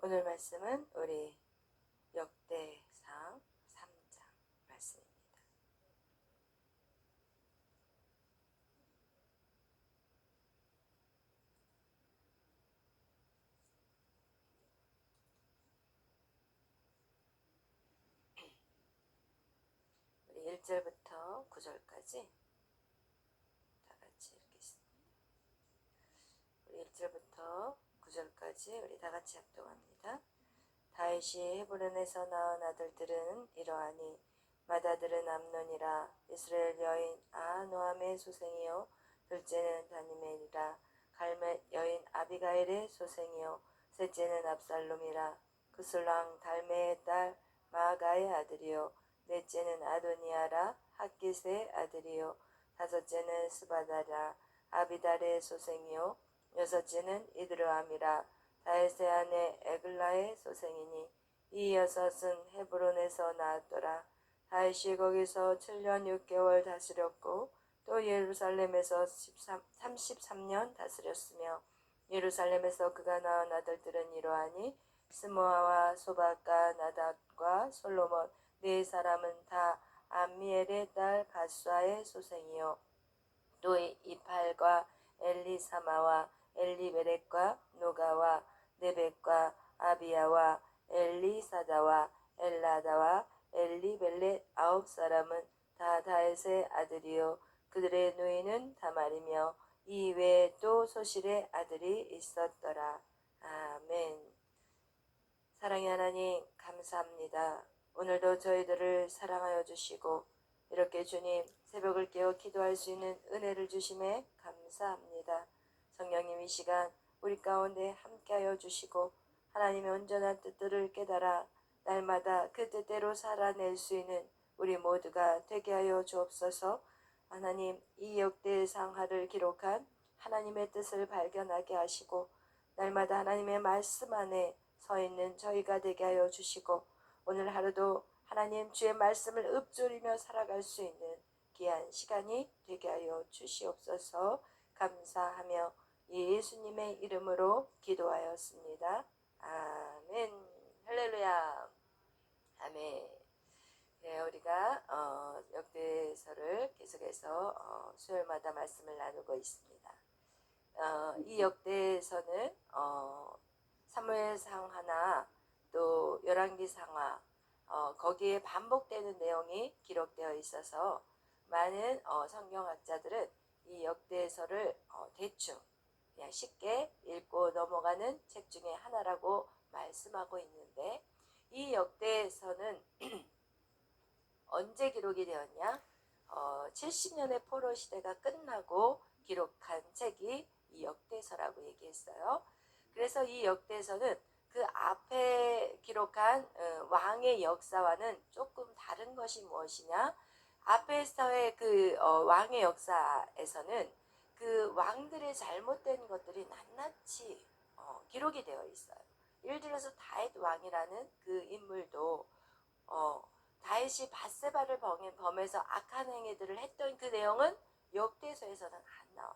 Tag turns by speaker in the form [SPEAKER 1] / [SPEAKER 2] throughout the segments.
[SPEAKER 1] 오늘 말씀은 우리 역대상 3장 말씀입니다. 우리 1절부터 9절까지 다 같이 읽겠습니다. 우리 1절부터 9절까지 우리 다 같이 합독합니다. 다윗이 헤브론에서 낳은 아들들은 이러하니 맏아들은 암논이라 이스라엘 여인 아노함의 소생이요 둘째는 다니멜이라 갈멧 여인 아비가일의 소생이요 셋째는 압살롬이라 그술랑 달메의 딸 마아가의 아들이요 넷째는 아도니아라 핫깃의 아들이요 다섯째는 스바다라 아비달의 소생이요 여섯째는 이드르암이라 다윗의 아내 에글라의 소생이니 이 여섯은 헤브론에서 나왔더라. 다윗이 거기서 7년 6개월 다스렸고 또 예루살렘에서 33년 다스렸으며 예루살렘에서 그가 낳은 아들들은 이러하니 스모아와 소박과 나답과 솔로몬 네 사람은 다 암미엘의 딸 바수아의 소생이요 또 이팔과 엘리사마와 엘리베렉과 노가와 네벡과 아비야와 엘리사다와 엘라다와 엘리벨렛 9사람은 다 다윗의 아들이요 그들의 누이는 다말이며 이 외에 또 소실의 아들이 있었더라. 아멘. 사랑의 하나님 감사합니다. 오늘도 저희들을 사랑하여 주시고 이렇게 주님 새벽을 깨어 기도할 수 있는 은혜를 주심에 감사합니다. 성령님 이 시간 우리 가운데 함께하여 주시고 하나님의 온전한 뜻들을 깨달아 날마다 그 뜻대로 살아낼 수 있는 우리 모두가 되게 하여 주옵소서. 하나님 이 역대상하를 기록한 하나님의 뜻을 발견하게 하시고 날마다 하나님의 말씀 안에 서 있는 저희가 되게 하여 주시고 오늘 하루도 하나님 주의 말씀을 읊조리며 살아갈 수 있는 귀한 시간이 되게 하여 주시옵소서. 감사하며 예수님의 이름으로 기도하였습니다. 아멘. 할렐루야. 아멘. 네, 우리가 역대서를 계속해서 수요일마다 말씀을 나누고 있습니다. 이 역대서는 사무엘상 하나 또 열왕기상하 거기에 반복되는 내용이 기록되어 있어서 많은 성경학자들은 이 역대서를 대충 그냥 쉽게 읽고 넘어가는 책 중에 하나라고 말씀하고 있는데 이 역대서는 언제 기록이 되었냐? 70년의 포로 시대가 끝나고 기록한 책이 이 역대서라고 얘기했어요. 그래서 이 역대서는 그 앞에 기록한 왕의 역사와는 조금 다른 것이 무엇이냐? 앞에서의 그 왕의 역사에서는 그 왕들의 잘못된 것들이 낱낱이 기록이 되어 있어요. 예를 들어서 다윗 왕이라는 그 인물도 다윗이 밧세바를 범해서 악한 행위들을 했던 그 내용은 역대서에서는 안 나와요.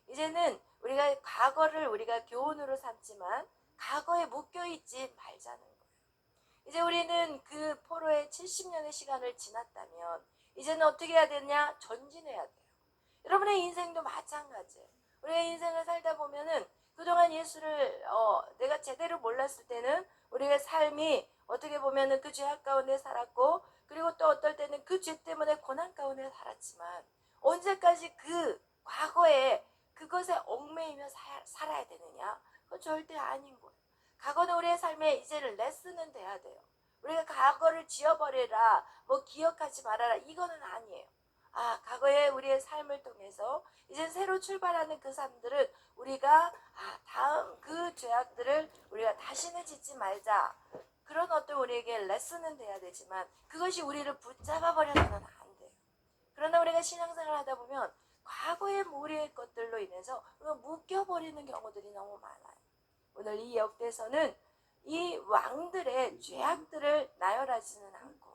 [SPEAKER 1] 이제는 우리가 과거를 우리가 교훈으로 삼지만 과거에 묶여있지 말자는 거예요. 이제 우리는 그 포로의 70년의 시간을 지났다면 이제는 어떻게 해야 되냐? 전진해야 돼요. 여러분의 인생도 마찬가지예요. 우리의 인생을 살다 보면은 그동안 예수를 내가 제대로 몰랐을 때는 우리의 삶이 어떻게 보면은 그 죄악 가운데 살았고 그리고 또 어떨 때는 그 죄 때문에 고난 가운데 살았지만 언제까지 그 과거에 그것에 얽매이며 살아야 되느냐? 그건 절대 아닌 거예요. 과거는 우리의 삶에 이제는 레슨은 돼야 돼요. 우리가 과거를 지워버리라, 뭐 기억하지 말아라 이거는 아니에요. 과거에 우리의 삶을 통해서 이제 새로 출발하는 그 삶들은 우리가 다음 그 죄악들을 우리가 다시는 짓지 말자. 그런 어떤 우리에게 레슨은 돼야 되지만 그것이 우리를 붙잡아 버려서는 안 돼요. 그러나 우리가 신앙생활을 하다 보면 과거의 무리의 것들로 인해서 우리가 묶여버리는 경우들이 너무 많아요. 오늘 이 역대서는 이 왕들의 죄악들을 나열하지는 않고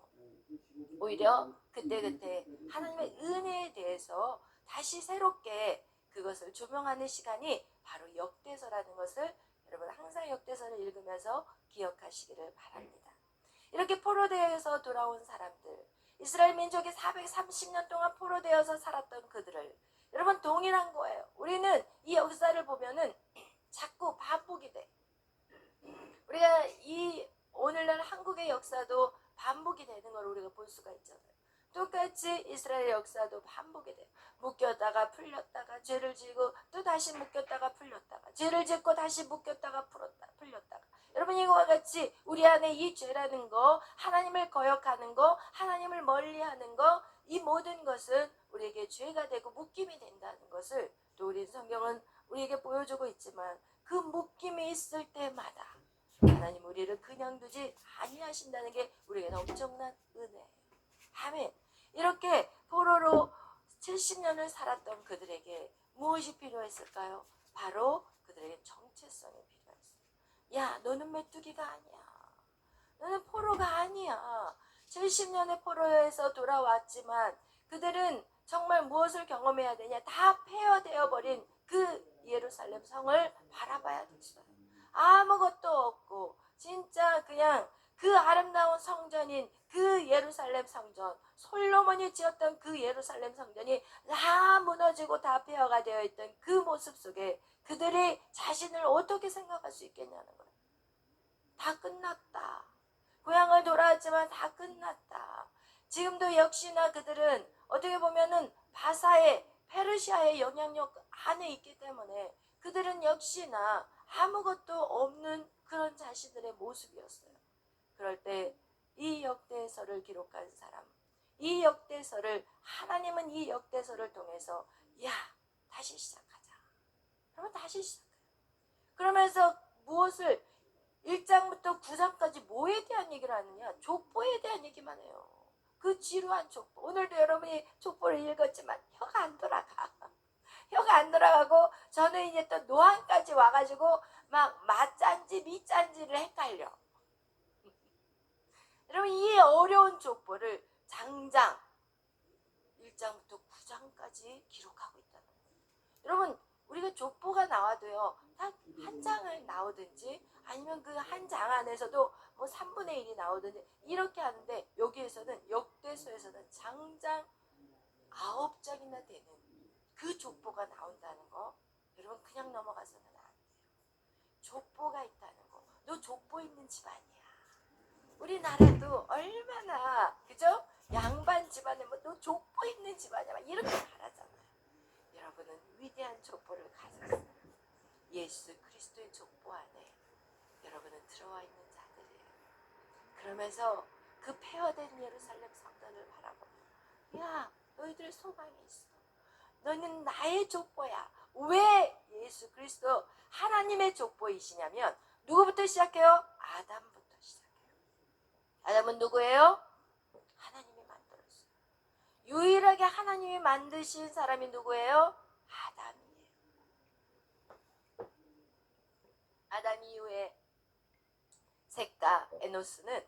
[SPEAKER 1] 오히려 그때그때 하나님의 은혜에 대해서 다시 새롭게 그것을 조명하는 시간이 바로 역대서라는 것을 여러분 항상 역대서를 읽으면서 기억하시기를 바랍니다. 이렇게 포로되어서 돌아온 사람들, 이스라엘 민족이 430년 동안 포로되어서 살았던 그들을 여러분 동일한 거예요. 우리는 이 역사를 보면은 자꾸 반복이 돼. 우리가 이 오늘날 한국의 역사도 반복이 되는 걸 우리가 볼 수가 있잖아요. 똑같이 이스라엘 역사도 반복이 돼요. 묶였다가 풀렸다가 죄를 지고 또 다시 묶였다가 풀렸다가 죄를 짓고 다시 묶였다가 풀렸다가 여러분 이거와 같이 우리 안에 이 죄라는 거, 하나님을 거역하는 거, 하나님을 멀리하는 거, 이 모든 것은 우리에게 죄가 되고 묶임이 된다는 것을 또 우리 성경은 우리에게 보여주고 있지만 그 묶임이 있을 때마다 하나님 우리를 그냥 두지 아니하신다는 게 우리에게는 엄청난 은혜예요. 아멘. 이렇게 포로로 70년을 살았던 그들에게 무엇이 필요했을까요? 바로 그들에게 정체성이 필요했어요. 야, 너는 메뚜기가 아니야. 너는 포로가 아니야. 70년의 포로에서 돌아왔지만 그들은 정말 무엇을 경험해야 되냐? 다 폐허되어 버린 그 예루살렘 성을 바라봐야 됐어요. 아무것도 없고 진짜 그냥 그 아름다운 성전인 그 예루살렘 성전, 솔로몬이 지었던 그 예루살렘 성전이 다 무너지고 다 폐허가 되어 있던 그 모습 속에 그들이 자신을 어떻게 생각할 수 있겠냐는 거예요. 다 끝났다. 고향을 돌아왔지만 다 끝났다. 지금도 역시나 그들은 어떻게 보면은 바사의 페르시아의 영향력 안에 있기 때문에 그들은 역시나 아무것도 없는 그런 자신들의 모습이었어요. 그럴 때 이 역대서를 기록한 사람, 이 역대서를 하나님은 이 역대서를 통해서 야 다시 시작하자. 그러면 다시 시작해요. 그러면서 무엇을 1장부터 9장까지 뭐에 대한 얘기를 하느냐? 족보에 대한 얘기만 해요. 그 지루한 족보. 오늘도 여러분이 족보를 읽었지만 혀가 안 돌아가. 혀가 안 돌아가고 저는 이제 또 노안까지 와가지고 막 마짠지 미짠지를 헷갈려. 여러분 이 어려운 족보를 장장 1장부터 9장까지 기록하고 있다는 거예요. 여러분 우리가 족보가 나와도요 한 장을 나오든지 아니면 그 한 장 안에서도 뭐 3분의 1이 나오든지 이렇게 하는데 여기에서는 역대서에서는 장장 9장이나 되는 그 족보가 나온다는 거 여러분 그냥 넘어가서는 안 돼요. 족보가 있다는 거. 너 족보 있는 집안이야. 우리나라도 얼마나 그죠? 양반 집안에 뭐 너 족보 있는 집안이야 막 이렇게 말하잖아요. 여러분은 위대한 족보를 가졌어요. 예수 그리스도의 족보 안에 여러분은 들어와 있는 자들이에요. 그러면서 그 폐허된 예루살렘 성전을 바라보며 야 너희들 소망이 있어. 너는 나의 족보야. 왜 예수 그리스도 하나님의 족보이시냐면 누구부터 시작해요? 아담부터 시작해요. 아담은 누구예요? 하나님이 만들었어요. 유일하게 하나님이 만드신 사람이 누구예요? 아담이에요. 아담 이후에 셋과 에노스는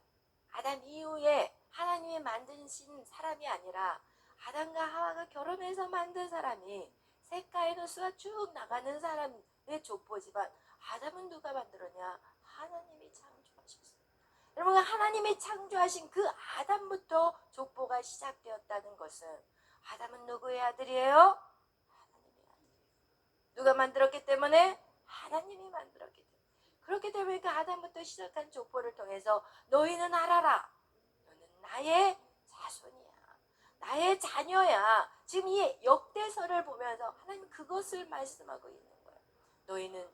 [SPEAKER 1] 아담 이후에 하나님이 만드신 사람이 아니라 아담과 하와가 결혼해서 만든 사람이 셋과 에노스가 쭉 나가는 사람의 족보지만 아담은 누가 만들었냐? 하나님이 창조하셨어요. 여러분 하나님이 창조하신 그 아담부터 족보가 시작되었다는 것은 아담은 누구의 아들이에요? 하나님의 아들이에요. 누가 만들었기 때문에? 하나님이 만들었기 때문에. 그렇기 때문에 그 아담부터 시작한 족보를 통해서 너희는 알아라. 너는 나의 자손이야. 나의 자녀야. 지금 이 역대서를 보면서 하나님 그것을 말씀하고 있는 거예요. 너희는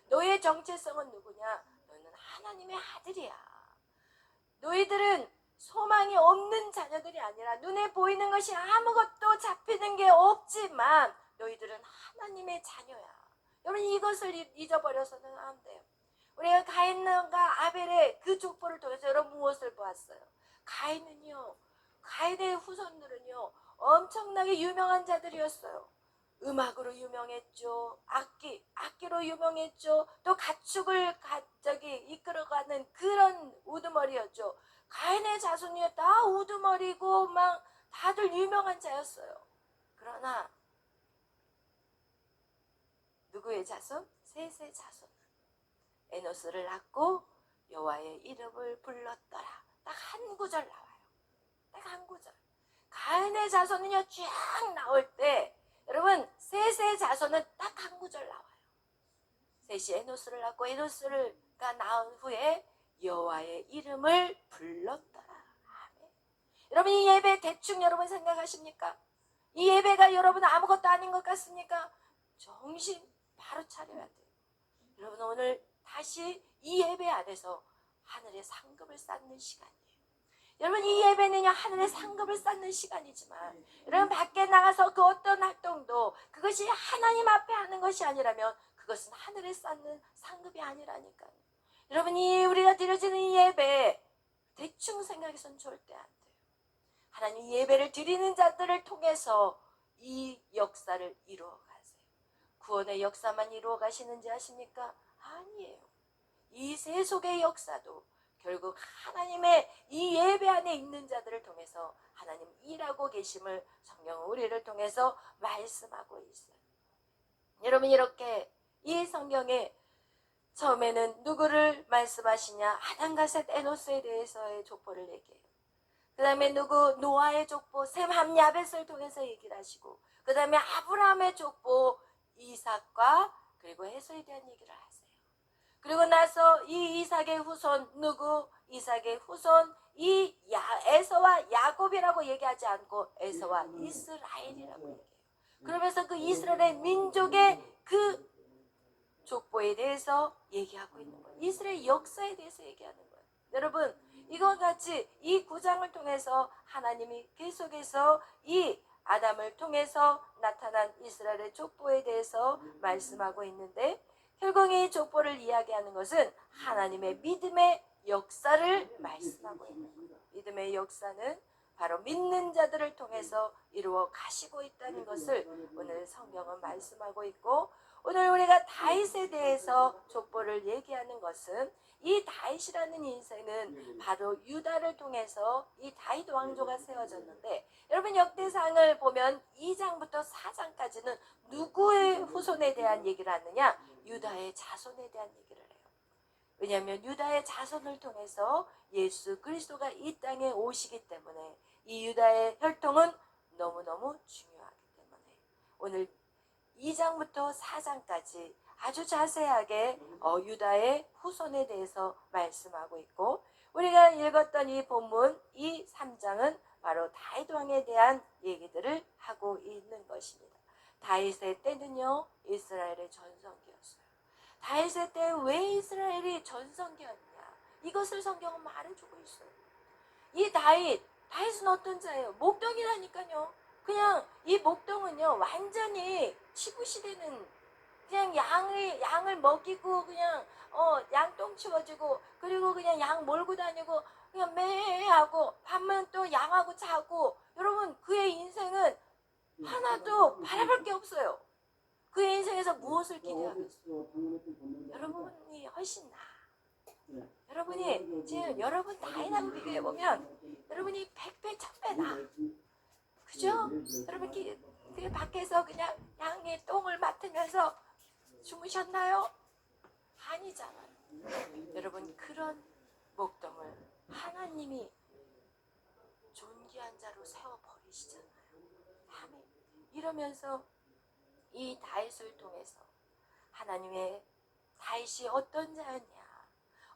[SPEAKER 1] 너의 정체성은 누구냐? 너는 하나님의 아들이야. 너희들은 소망이 없는 자녀들이 아니라 눈에 보이는 것이 아무것도 잡히는 게 없지만 너희들은 하나님의 자녀야. 여러분 이것을 잊어버려서는 안 돼요. 우리가 가인과 아벨의 그 족보를 통해서 여러분 무엇을 보았어요? 가인의 후손들은요 엄청나게 유명한 자들이었어요. 음악으로 유명했죠. 악기로 유명했죠. 또 가축을 이끌어가는 그런 우두머리였죠. 가인의 자손이 다 우두머리고 막 다들 유명한 자였어요. 그러나 누구의 자손? 셋의 자손. 에노스를 낳고 여호와의 이름을 불렀더라. 딱 한 구절 나와요. 딱 한 구절. 가인의 자손은요 쫙 나올 때 여러분 셋의 자손은 딱 한 구절 나와요. 셋이 에노스를 낳고 에노스가 낳은 후에 여호와의 이름을 불렀더라. 아멘. 여러분 이 예배 대충 여러분 생각하십니까? 이 예배가 여러분 아무것도 아닌 것 같습니까? 정신 바로 차려야 돼요. 여러분 오늘 다시 이 예배 안에서 하늘의 상급을 쌓는 시간이에요. 여러분 이 예배는요 하늘의 상급을 쌓는 시간이지만 여러분 밖에 나가서 그 어떤 활동도 그것이 하나님 앞에 하는 것이 아니라면 그것은 하늘에 쌓는 상급이 아니라니까요. 여러분이 우리가 드려지는 이 예배 대충 생각해서는 절대 안 돼요. 하나님 예배를 드리는 자들을 통해서 이 역사를 이루어 가세요. 구원의 역사만 이루어 가시는지 아십니까? 아니에요. 이 세속의 역사도 결국 하나님의 이 예배 안에 있는 자들을 통해서 하나님 일하고 계심을 성경은 우리를 통해서 말씀하고 있어요. 여러분 이렇게 이 성경에 처음에는 누구를 말씀하시냐? 아담과 셋 에노스에 대해서의 족보를 얘기해요. 그 다음에 노아의 족보 셈, 함, 야벳을 통해서 얘기를 하시고 그 다음에 아브라함의 족보 이삭과 그리고 에서에 대한 얘기를 하세요. 그리고 나서 이 이삭의 후손 이삭의 후손 에서와 야곱이라고 얘기하지 않고 에서와 이스라엘이라고 얘기해요. 그러면서 그 이스라엘의 민족의 그 족보에 대해서 얘기하고 있는 거예요. 이스라엘 역사에 대해서 얘기하는 거예요. 여러분 이와 같이 이 9장을 통해서 하나님이 계속해서 이 아담을 통해서 나타난 이스라엘의 족보에 대해서 말씀하고 있는데 결국 이 족보를 이야기하는 것은 하나님의 믿음의 역사를 말씀하고 있는 거예요. 믿음의 역사는 바로 믿는 자들을 통해서 이루어 가시고 있다는 것을 오늘 성경은 말씀하고 있고 오늘 우리가 다윗에 대해서 족보를 얘기하는 것은 이 다윗이라는 인생은 바로 유다를 통해서 이 다윗 왕조가 세워졌는데 여러분 역대상을 보면 2장부터 4장까지는 누구의 후손에 대한 얘기를 하느냐? 유다의 자손에 대한 얘기를 해요. 왜냐하면 유다의 자손을 통해서 예수 그리스도가 이 땅에 오시기 때문에 이 유다의 혈통은 너무너무 중요하기 때문에 오늘 2장부터 4장까지 아주 자세하게 유다의 후손에 대해서 말씀하고 있고 우리가 읽었던 이 본문 이 3장은 바로 다윗 왕에 대한 얘기들을 하고 있는 것입니다. 다윗의 때는요 이스라엘의 전성기였어요. 다윗의 때 왜 이스라엘이 전성기였냐 이것을 성경은 말해주고 있어요. 이 다윗은 어떤 자예요? 목동이라니까요. 그냥 이 목동은요 완전히 치부시대는 그냥 양을 먹이고 그냥 양똥 치워주고 그리고 그냥 양 몰고 다니고 그냥 매하고 밤은 또 양하고 자고 여러분 그의 인생은 하나도 바라볼 게 없어요. 그의 인생에서 무엇을 기대하겠어요? 여러분이 훨씬 나아. 여러분이 지금 여러분 다윗하고 비교해보면 여러분이 100배 1000배 나아. 그죠? 여러분 그 밖에서 그냥 양의 똥을 맡으면서 주무셨나요? 아니잖아요. 여러분 그런 목동을 하나님이 존귀한 자로 세워버리시잖아요. 아멘. 이러면서 이 다윗을 통해서 하나님의 다윗이 어떤 자였냐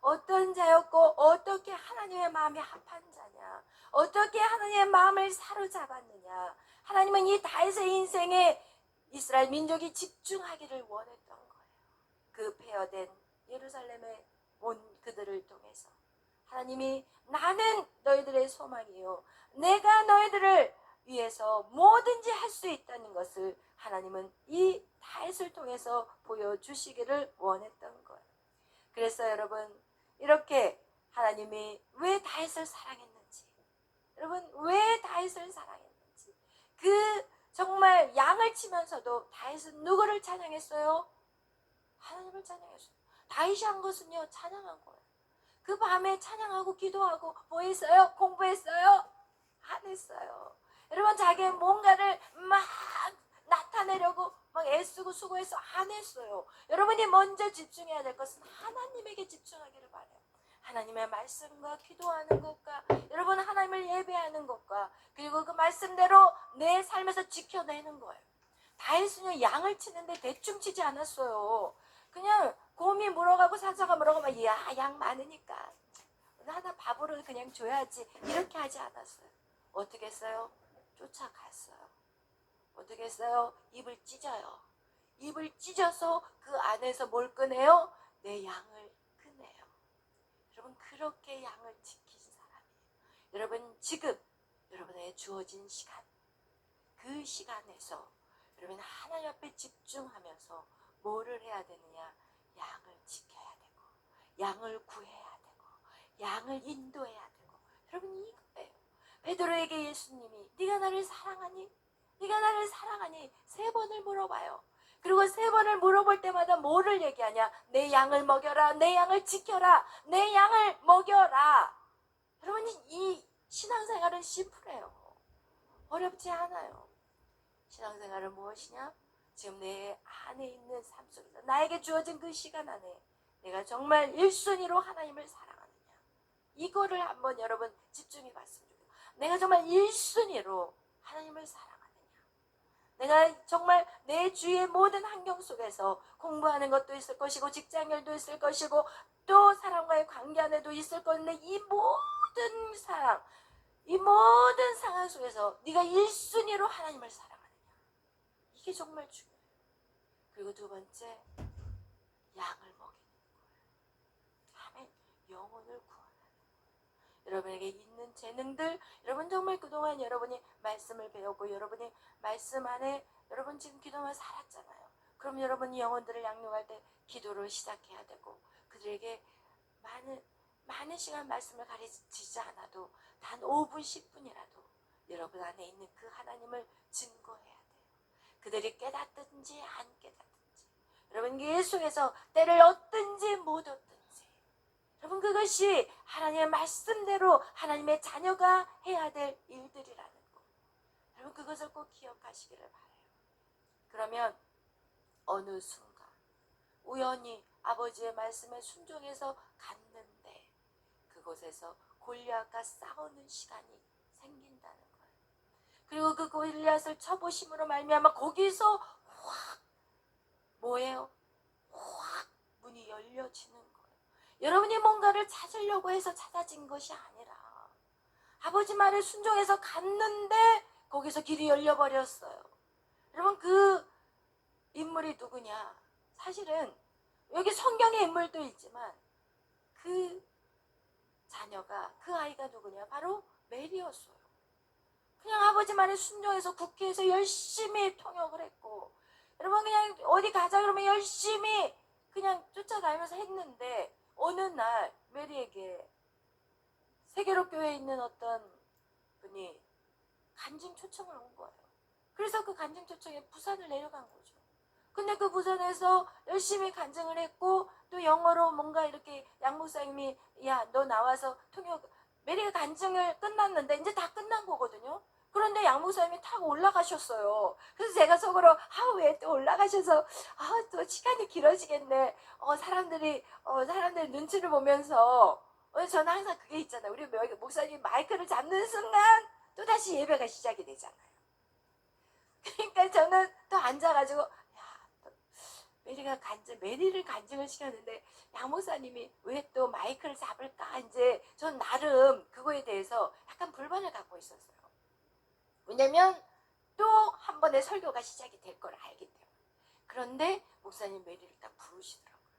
[SPEAKER 1] 어떤 자였고 어떻게 하나님의 마음에 합한 자냐 어떻게 하나님의 마음을 사로잡았느냐 하나님은 이 다윗의 인생에 이스라엘 민족이 집중하기를 원했던 거예요. 그 폐허된 예루살렘에 온 그들을 통해서 하나님이 나는 너희들의 소망이요 내가 너희들을 위해서 뭐든지 할 수 있다는 것을 하나님은 이 다윗을 통해서 보여주시기를 원했던 거예요. 그래서 여러분 이렇게 하나님이 왜 다윗을 사랑했는지 여러분 왜 다윗을 사랑했는지 그 정말 양을 치면서도 다윗은 누구를 찬양했어요? 하나님을 찬양했어요. 다윗이 한 것은요 찬양한 거예요. 그 밤에 찬양하고 기도하고 뭐 했어요? 공부했어요? 안 했어요. 여러분 자기의 뭔가를 막 나타내려고 막 애쓰고 수고해서 안 했어요. 여러분이 먼저 집중해야 될 것은 하나님에게 집중하기를 바래요. 하나님의 말씀과 기도하는 것과 여러분 하나님을 예배하는 것과 그리고 그 말씀대로 내 삶에서 지켜내는 거예요. 다윗은요 양을 치는데 대충 치지 않았어요. 그냥 곰이 물어가고 사자가 물어가면 양 많으니까 하나 밥으로 그냥 줘야지 이렇게 하지 않았어요. 어떻게 했어요? 쫓아갔어요. 어떻게 했어요? 입을 찢어요. 입을 찢어서 그 안에서 뭘 꺼내요? 내 양을 꺼내요. 여러분 그렇게 양을 지킨 사람이에요. 여러분 지금 여러분의 주어진 시간 그 시간에서 여러분 하나님 앞에 집중하면서 뭐를 해야 되느냐? 양을 지켜야 되고 양을 구해야 되고 양을 인도해야 되고 여러분 이거예요. 베드로에게 예수님이 네가 나를 사랑하니? 네가 나를 사랑하니? 3번을 물어봐요. 그리고 3번을 물어볼 때마다 뭐를 얘기하냐? 내 양을 먹여라. 내 양을 지켜라. 내 양을 먹여라. 여러분 이 신앙생활은 심플해요. 어렵지 않아요. 신앙생활은 무엇이냐? 지금 내 안에 있는 삶 속에서 나에게 주어진 그 시간 안에 내가 정말 1순위로 하나님을 사랑하느냐. 이거를 한번 여러분 집중해 봤으면 좋겠어요. 내가 정말 1순위로 하나님을 사랑하느냐. 내가 정말 내 주위의 모든 환경 속에서 공부하는 것도 있을 것이고 직장일도 있을 것이고 또 사람과의 관계 안에도 있을 건데 이 모든 사랑 이 모든 상황 속에서 네가 1순위로 하나님을 사랑하느냐. 이게 정말 중요해요. 그리고 2번째 양을 먹이는 거예요. 아멘. 영혼을 구원하는 거예요. 여러분에게 있는 재능들 여러분 정말 그동안 여러분이 말씀을 배웠고 여러분이 말씀 안에 여러분 지금 기도만 살았잖아요. 그럼 여러분이 영혼들을 양육할 때 기도를 시작해야 되고 그들에게 많은 시간 말씀을 가르치지 않아도 단 5분 10분이라도 여러분 안에 있는 그 하나님을 증거해야 돼요. 그들이 깨닫든지 안 깨닫든지 여러분 계속해서 때를 얻든지 못 얻든지 여러분 그것이 하나님의 말씀대로 하나님의 자녀가 해야 될 일들이라는 거 여러분 그것을 꼭 기억하시기를 바라요. 그러면 어느 순간 우연히 아버지의 말씀에 순종해서 갔는데 그곳에서 골리앗과 싸우는 시간이 생긴다는 거예요. 그리고 그 골리앗을 쳐보심으로 말미암아 거기서 확 뭐예요? 확 문이 열려지는 거예요. 여러분이 뭔가를 찾으려고 해서 찾아진 것이 아니라 아버지 말에 순종해서 갔는데 거기서 길이 열려버렸어요. 여러분 그 인물이 누구냐? 사실은 여기 성경의 인물도 있지만 그 자녀가 그 아이가 누구냐? 바로 메리였어요. 그냥 아버지 말에 순종해서 국회에서 열심히 통역을 했고 여러분 그냥 어디 가자 그러면 열심히 그냥 쫓아다니면서 했는데 어느 날 메리에게 세계로 교회에 있는 어떤 분이 간증 초청을 온 거예요. 그래서 그 간증 초청에 부산을 내려간 거죠. 근데 그 부산에서 열심히 간증을 했고 또 영어로 뭔가 이렇게 양 목사님이 야 너 나와서 통역 메리가 간증을 끝났는데 이제 다 끝난 거거든요. 그런데 양 목사님이 타고 올라가셨어요. 그래서 제가 속으로 왜 또 올라가셔서 또 시간이 길어지겠네. 사람들이 눈치를 보면서 저는 항상 그게 있잖아요. 우리 목사님 마이크를 잡는 순간 또다시 예배가 시작이 되잖아요. 그러니까 저는 또 앉아가지고 메리를 간증을 시켰는데 양 목사님이 왜 또 마이크를 잡을까 이제 전 나름 그거에 대해서 약간 불만을 갖고 있었어요. 왜냐면 또 한 번의 설교가 시작이 될 걸 알기 때문에. 그런데 목사님 메리를 딱 부르시더라고요.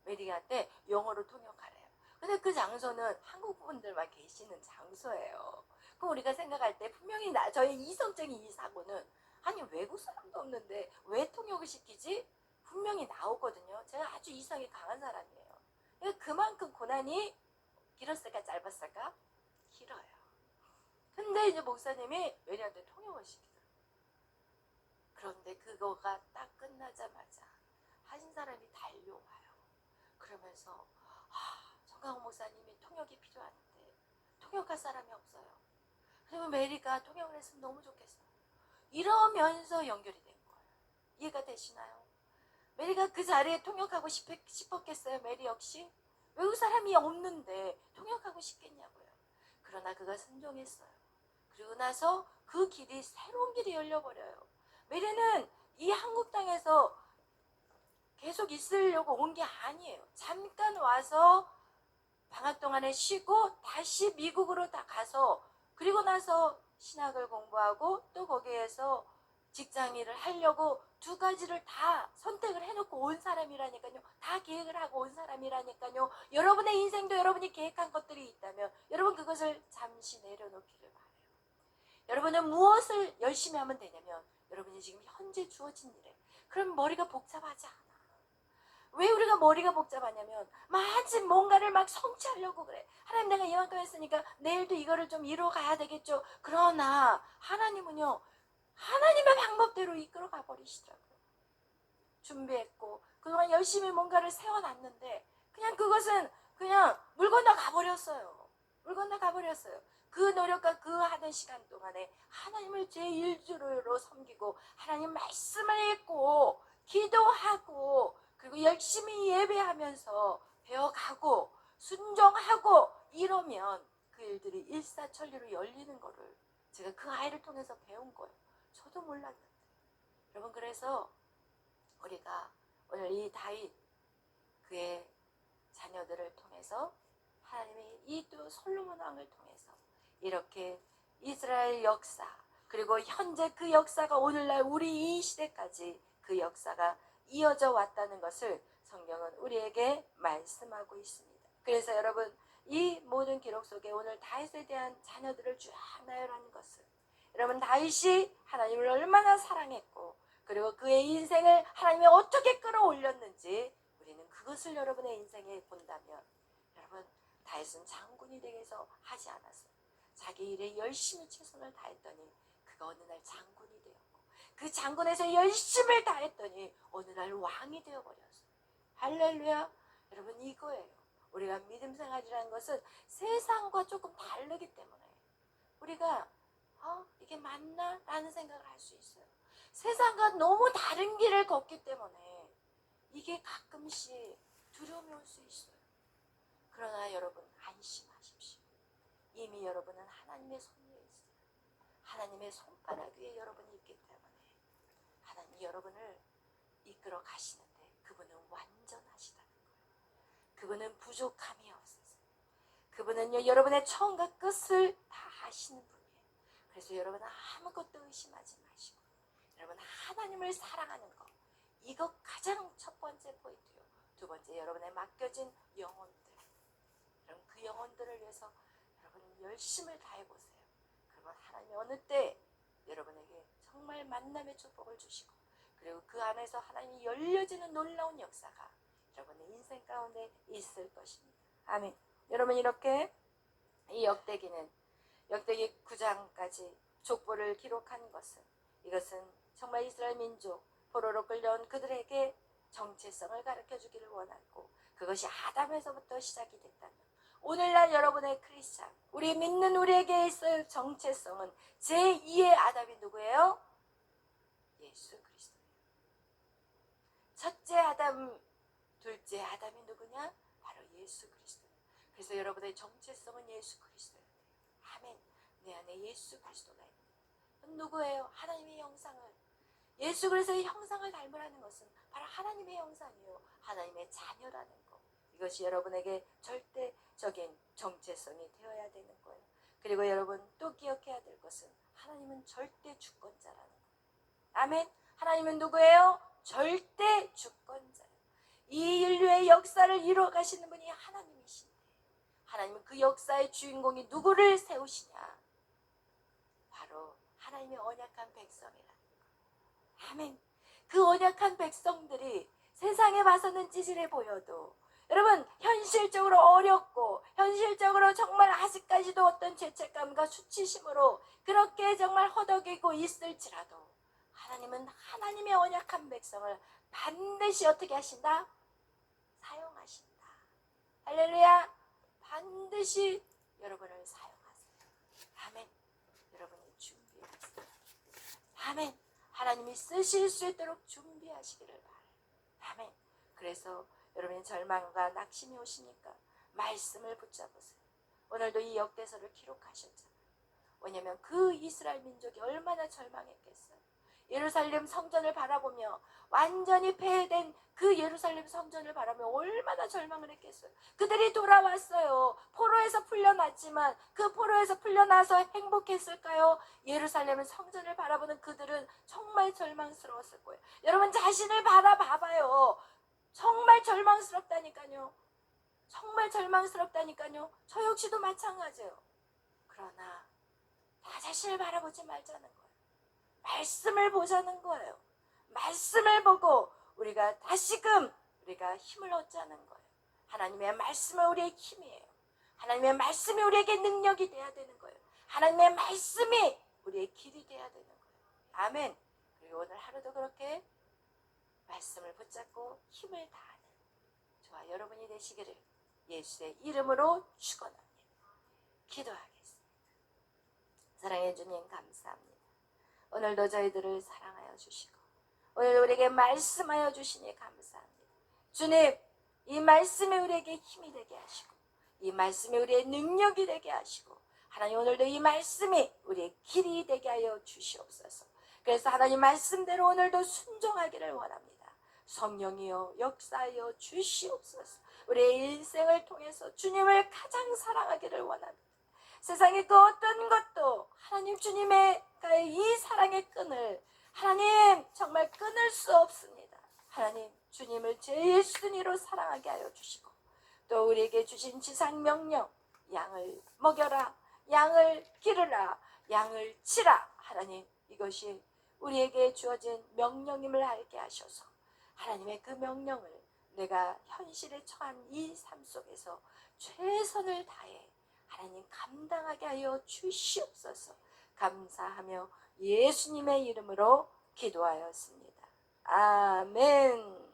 [SPEAKER 1] 메리한테 영어로 통역하래요. 근데 그 장소는 한국 분들만 계시는 장소예요. 그럼 우리가 생각할 때 분명히 저의 이성적인 이 사고는 아니 외국 사람도 없는데 왜 통역을 시키지? 분명히 나오거든요. 제가 아주 이성이 강한 사람이에요. 그러니까 그만큼 고난이 길었을까 짧았을까? 길어요. 근데 이제 목사님이 메리한테 통역을 시키더라고요. 그런데 그거가 딱 끝나자마자 한 사람이 달려와요. 그러면서 정강호 목사님이 통역이 필요한데 통역할 사람이 없어요. 그러면 메리가 통역을 했으면 너무 좋겠어요. 이러면서 연결이 된 거예요. 이해가 되시나요? 메리가 그 자리에 통역하고 싶었겠어요? 메리 역시? 외국 사람이 없는데 통역하고 싶겠냐고요. 그러나 그가 순종했어요. 그리고 나서 그 길이 새로운 길이 열려버려요. 메리는 이 한국 땅에서 계속 있으려고 온 게 아니에요. 잠깐 와서 방학 동안에 쉬고 다시 미국으로 다 가서 그리고 나서 신학을 공부하고 또 거기에서 직장 일을 하려고 두 가지를 다 선택을 해놓고 온 사람이라니까요. 다 계획을 하고 온 사람이라니까요. 여러분의 인생도 여러분이 계획한 것들이 있다면 여러분 그것을 잠시 내려놓기를 바라요. 여러분은 무엇을 열심히 하면 되냐면 여러분이 지금 현재 주어진 일에 그럼 머리가 복잡하지 않아. 왜 우리가 머리가 복잡하냐면 마침 뭔가를 막 성취하려고 그래. 하나님 내가 이만큼 했으니까 내일도 이거를 좀 이루어 가야 되겠죠. 그러나 하나님은요. 하나님의 방법대로 이끌어 가버리시더라고요. 준비했고 그동안 열심히 뭔가를 세워놨는데 그냥 그것은 그냥 물 건너 가버렸어요. 물 건너 가버렸어요. 그 노력과 그 하는 시간 동안에 하나님을 제1주로 섬기고 하나님 말씀을 읽고 기도하고 그리고 열심히 예배하면서 배워가고 순종하고 이러면 그 일들이 일사천리로 열리는 거를 제가 그 아이를 통해서 배운 거예요. 저도 몰랐는데. 여러분 그래서 우리가 오늘 이 다윗 그의 자녀들을 통해서 하나님의 이 또 솔로몬 왕을 통해서 이렇게 이스라엘 역사 그리고 현재 그 역사가 오늘날 우리 이 시대까지 그 역사가 이어져 왔다는 것을 성경은 우리에게 말씀하고 있습니다. 그래서 여러분 이 모든 기록 속에 오늘 다윗에 대한 자녀들을 쭉 나열하는 것은 여러분 다윗이 하나님을 얼마나 사랑했고 그리고 그의 인생을 하나님이 어떻게 끌어올렸는지 우리는 그것을 여러분의 인생에 본다면 여러분 다윗은 장군이 되기 위해서 하지 않았어요. 자기 일에 열심히 최선을 다했더니 그가 어느 날 장군이 되었고 그 장군에서 열심을 다했더니 어느 날 왕이 되어버렸어요. 할렐루야. 여러분 이거예요. 우리가 믿음 생활이라는 것은 세상과 조금 다르기 때문에 우리가 이게 맞나? 라는 생각을 할 수 있어요. 세상과 너무 다른 길을 걷기 때문에 이게 가끔씩 두려움이 올 수 있어요. 그러나 여러분 안심하십시오. 이미 여러분은 하나님의 손 위에 있어요. 하나님의 손바닥 위에 여러분이 있기 때문에 하나님이 여러분을 이끌어 가시는데 그분은 완전하시다는 거예요. 그분은 부족함이 없으세요. 그분은요 여러분의 처음과 끝을 다 아시는 분이에요. 그래서 여러분은 아무것도 의심하지 마시고 여러분 하나님을 사랑하는 것 이거 가장 첫 번째 포인트요. 두 번째 여러분의 맡겨진 영혼들 여러분 그 영혼들을 위해서 여러분 열심을 다해보세요. 그러면 하나님이 어느 때 여러분에게 정말 만남의 축복을 주시고 그리고 그 안에서 하나님이 열려지는 놀라운 역사가 여러분의 인생 가운데 있을 것입니다. 아멘. 여러분 이렇게 이 역대기는 역대기 9장까지 족보를 기록한 것은 이것은 정말 이스라엘 민족 포로로 끌려온 그들에게 정체성을 가르쳐주기를 원하고 그것이 아담에서부터 시작이 됐다면 오늘날 여러분의 크리스찬 우리 믿는 우리에게 있을 정체성은 제2의 아담이 누구예요? 예수 그리스도예요. 첫째 아담 둘째 아담이 누구냐? 바로 예수 그리스도예요. 그래서 여러분의 정체성은 예수 그리스도예요. 아멘. 내 안에 예수 그리스도가 있는 누구예요? 하나님의 형상을 예수 그리스도의 형상을 닮으라는 것은 바로 하나님의 형상이요 하나님의 자녀라는 것 이것이 여러분에게 절대적인 정체성이 되어야 되는 거예요. 그리고 여러분 또 기억해야 될 것은 하나님은 절대 주권자라는 거예요. 아멘. 하나님은 누구예요? 절대 주권자예요. 이 인류의 역사를 이루어 가시는 분이 하나님이신데 하나님은 그 역사의 주인공이 누구를 세우시냐? 바로 하나님의 언약한 백성이라는 거예요. 아멘. 그 언약한 백성들이 세상에 봐서는 찌질해 보여도 여러분 현실적으로 어렵고 현실적으로 정말 아직까지도 어떤 죄책감과 수치심으로 그렇게 정말 허덕이고 있을지라도 하나님은 하나님의 언약한 백성을 반드시 어떻게 하신다? 사용하신다. 할렐루야. 반드시 여러분을 사용하세요. 아멘. 여러분이 준비하세요. 아멘. 하나님이 쓰실 수 있도록 준비하시기를 바라요. 아멘. 그래서 여러분의 절망과 낙심이 오시니까 말씀을 붙잡으세요. 오늘도 이 역대서를 기록하셨잖아요. 왜냐하면 그 이스라엘 민족이 얼마나 절망했겠어요. 예루살렘 성전을 바라보며 완전히 폐해된 그 예루살렘 성전을 바라보며 얼마나 절망을 했겠어요. 그들이 돌아왔어요. 포로에서 풀려났지만 그 포로에서 풀려나서 행복했을까요? 예루살렘 성전을 바라보는 그들은 정말 절망스러웠을 거예요. 여러분 자신을 바라봐봐요. 정말 절망스럽다니까요. 정말 절망스럽다니까요. 저 역시도 마찬가지예요. 그러나 나 자신을 바라보지 말자는 거예요. 말씀을 보자는 거예요. 말씀을 보고 우리가 다시금 우리가 힘을 얻자는 거예요. 하나님의 말씀은 우리의 힘이에요. 하나님의 말씀이 우리에게 능력이 돼야 되는 거예요. 하나님의 말씀이 우리의 길이 돼야 되는 거예요. 아멘. 그리고 오늘 하루도 그렇게 말씀을 붙잡고 힘을 다하는 저와 여러분이 되시기를 예수의 이름으로 축원합니다. 기도하겠습니다. 사랑해 주님 감사합니다. 오늘도 저희들을 사랑하여 주시고 오늘 우리에게 말씀하여 주시니 감사합니다. 주님, 이 말씀이 우리에게 힘이 되게 하시고 이 말씀이 우리의 능력이 되게 하시고 하나님 오늘도 이 말씀이 우리의 길이 되게 하여 주시옵소서. 그래서 하나님 말씀대로 오늘도 순종하기를 원합니다. 성령이여 역사하여 주시옵소서. 우리의 일생을 통해서 주님을 가장 사랑하기를 원합니다. 세상의 그 어떤 것도 하나님 주님의 이 사랑의 끈을 하나님 정말 끊을 수 없습니다. 하나님 주님을 제일 순위로 사랑하게 하여 주시고 또 우리에게 주신 지상 명령 양을 먹여라, 양을 기르라, 양을 치라. 하나님 이것이 우리에게 주어진 명령임을 알게 하셔서 하나님의 그 명령을 내가 현실에 처한 이 삶 속에서 최선을 다해 하나님 감당하게 하여 주시옵소서. 감사하며 예수님의 이름으로 기도하였습니다. 아멘.